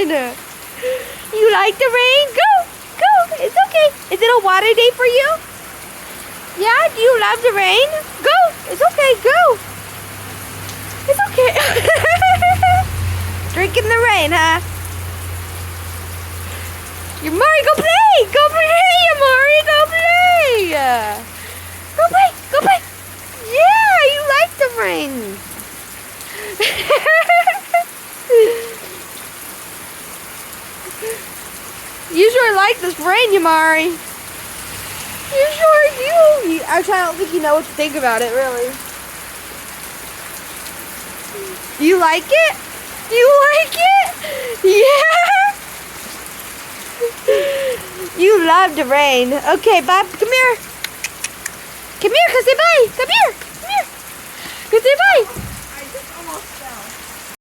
on? You like the rain? Go! Go! It's okay. Is it a water day for you? Yeah? Do you love the rain? Go! It's okay. Go! It's okay. Drinking the rain, huh? Yamari, go play! Go play, Yamari! Go play! Go play! Go play! Yeah! You like the rain! You sure like this rain, Yamari. You sure do. Actually, I don't think you know what to think about it, really. You like it? You like it? Yeah. You love the rain. Okay, Bob, come here. Come here, say bye. Come here.